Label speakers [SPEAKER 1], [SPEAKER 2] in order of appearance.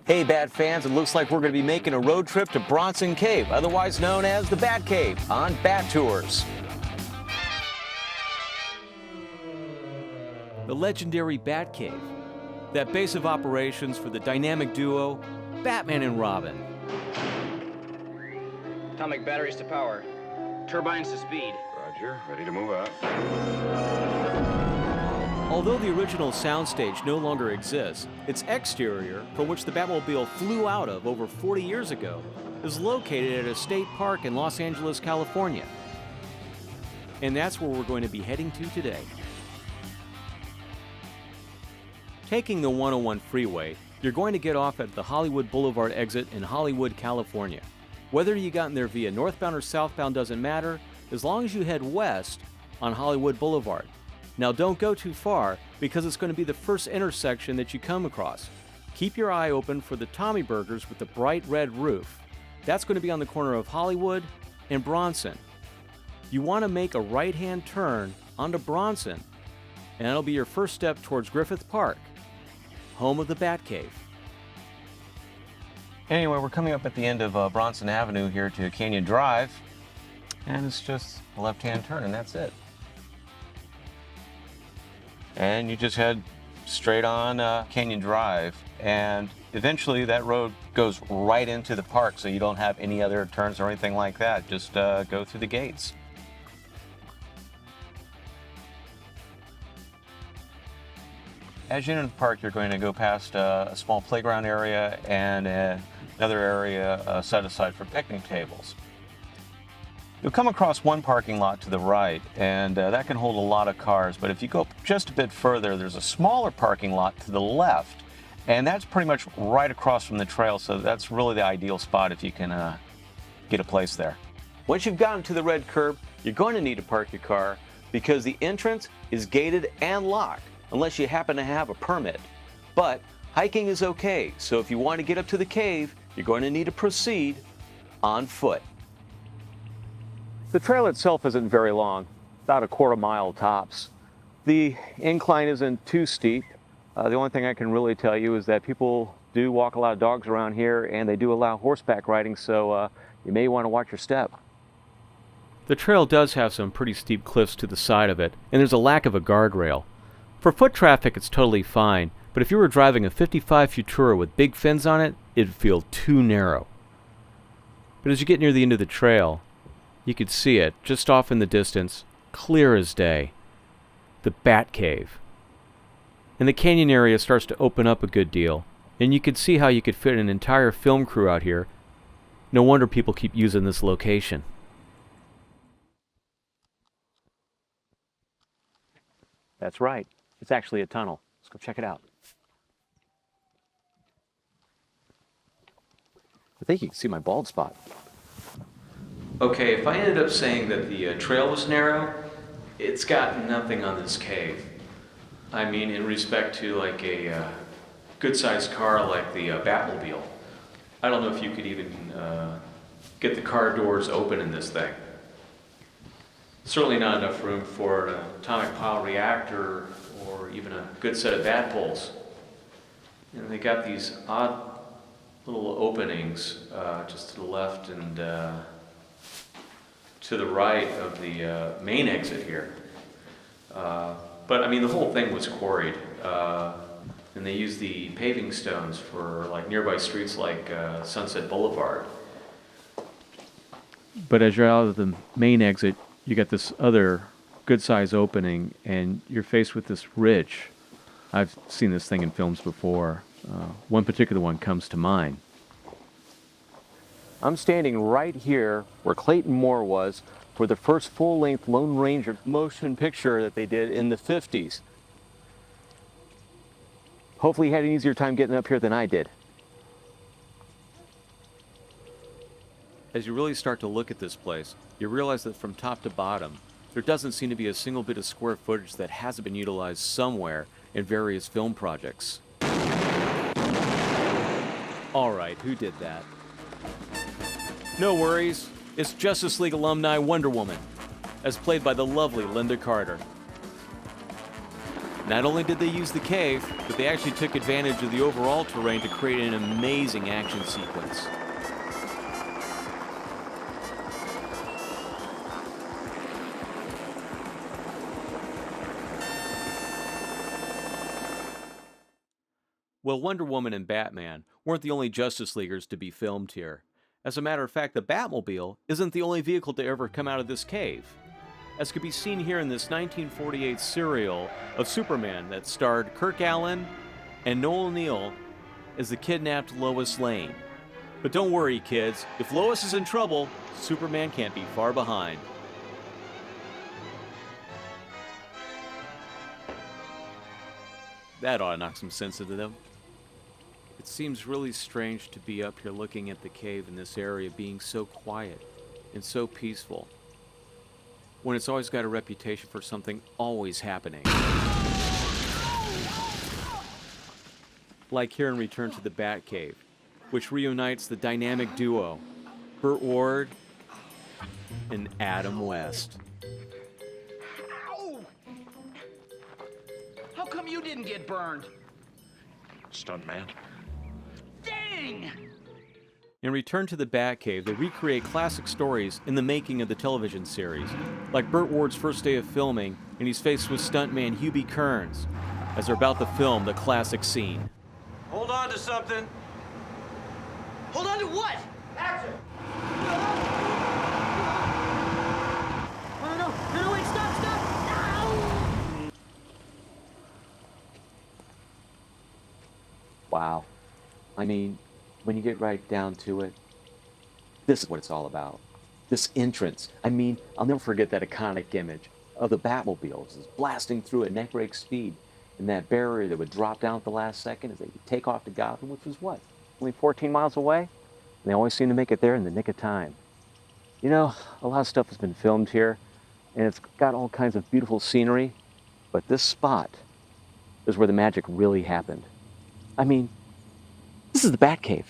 [SPEAKER 1] Hey, Bat fans, it looks like we're going to be making a road trip to Bronson Cave, otherwise known as the Batcave, on Bat Tours. The legendary Batcave, that base of operations for the dynamic duo Batman and Robin.
[SPEAKER 2] Atomic batteries to power. Turbines to speed.
[SPEAKER 3] Roger, ready to move out.
[SPEAKER 1] Although the original soundstage no longer exists, its exterior, from which the Batmobile flew out of over 40 years ago, is located at a state park in Los Angeles, California. And that's where we're going to be heading to today. Taking the 101 freeway, you're going to get off at the Hollywood Boulevard exit in Hollywood, California. Whether you got in there via northbound or southbound doesn't matter, as long as you head west on Hollywood Boulevard. Now don't go too far, because it's going to be the first intersection that you come across. Keep your eye open for the Tommy Burgers with the bright red roof. That's going to be on the corner of Hollywood and Bronson. You want to make a right-hand turn onto Bronson, and that'll be your first step towards Griffith Park, home of the Batcave. Anyway, we're coming up at the end of Bronson Avenue here to Canyon Drive, and it's just a left-hand turn, and that's it. And you just head straight on Canyon Drive, and eventually that road goes right into the park, so you don't have any other turns or anything like that. Just go through the gates. As you enter the park, you're going to go past a small playground area and another area set aside for picnic tables. You'll come across one parking lot to the right, and that can hold a lot of cars, but if you go just a bit further, there's a smaller parking lot to the left, and that's pretty much right across from the trail, so that's really the ideal spot if you can get a place there. Once you've gotten to the red curb, you're going to need to park your car because the entrance is gated and locked, unless you happen to have a permit. But hiking is okay, so if you want to get up to the cave, you're going to need to proceed on foot. The trail itself isn't very long, about a quarter mile tops. The incline isn't too steep. The only thing I can really tell you is that people do walk a lot of dogs around here, and they do allow horseback riding, so you may want to watch your step. The trail does have some pretty steep cliffs to the side of it, and there's a lack of a guardrail. For foot traffic, it's totally fine, but if you were driving a 55 Futura with big fins on it, it'd feel too narrow. But as you get near the end of the trail, you could see it, just off in the distance, clear as day. The Batcave. And the canyon area starts to open up a good deal, and you could see how you could fit an entire film crew out here. No wonder people keep using this location. That's right. It's actually a tunnel. Let's go check it out. I think you can see my bald spot. Okay, if I ended up saying that the trail was narrow, it's got nothing on this cave. I mean, in respect to like a good-sized car like the Batmobile. I don't know if you could even get the car doors open in this thing. Certainly not enough room for an atomic pile reactor or even a good set of bat poles. And they got these odd little openings just to the left and to the right of the main exit here. But I mean, the whole thing was quarried, and they used the paving stones for like nearby streets like Sunset Boulevard. But as you're out of the main exit, you got this other good-sized opening, and you're faced with this ridge. I've seen this thing in films before. One particular one comes to mind. I'm standing right here where Clayton Moore was for the first full-length Lone Ranger motion picture that they did in the 50s. Hopefully he had an easier time getting up here than I did. As you really start to look at this place, you realize that from top to bottom, there doesn't seem to be a single bit of square footage that hasn't been utilized somewhere in various film projects. Alright, who did that? No worries, it's Justice League alumni Wonder Woman, as played by the lovely Linda Carter.
[SPEAKER 3] Not only did they use the cave, but they actually took advantage of the overall terrain to create an amazing action sequence. Well, Wonder Woman and Batman weren't the only Justice Leaguers to be filmed here. As a matter of fact, the Batmobile isn't the only vehicle to ever come out of this cave. As could be seen here in this 1948 serial of Superman that starred Kirk Allen and Noel Neill as the kidnapped Lois Lane. But don't worry, kids, if Lois is in trouble, Superman can't be far behind. That ought to knock some sense into them. It seems really strange to be up here looking at the cave in this area being so quiet and so peaceful, when it's always got a reputation for something always happening. Like here in Return to the Batcave, which reunites the dynamic duo, Burt Ward and Adam West.
[SPEAKER 4] Ow! How come you didn't get burned?
[SPEAKER 5] Stuntman.
[SPEAKER 4] Dang!
[SPEAKER 3] In Return to the Batcave, they recreate classic stories in the making of the television series, like Burt Ward's first day of filming, and he's faced with stuntman Hubie Kearns as they're about to film the classic scene.
[SPEAKER 6] Hold on to something.
[SPEAKER 4] Hold on to what?
[SPEAKER 6] Action!
[SPEAKER 4] No, wait, stop! Ow!
[SPEAKER 7] Wow. I mean, when you get right down to it, this is what it's all about. This entrance. I mean, I'll never forget that iconic image of the Batmobile just blasting through at neck-break speed, and that barrier that would drop down at the last second as they would take off to Gotham, which was what? Only 14 miles away? And they always seem to make it there in the nick of time. You know, a lot of stuff has been filmed here, and it's got all kinds of beautiful scenery, but this spot is where the magic really happened. I mean, this is the Batcave.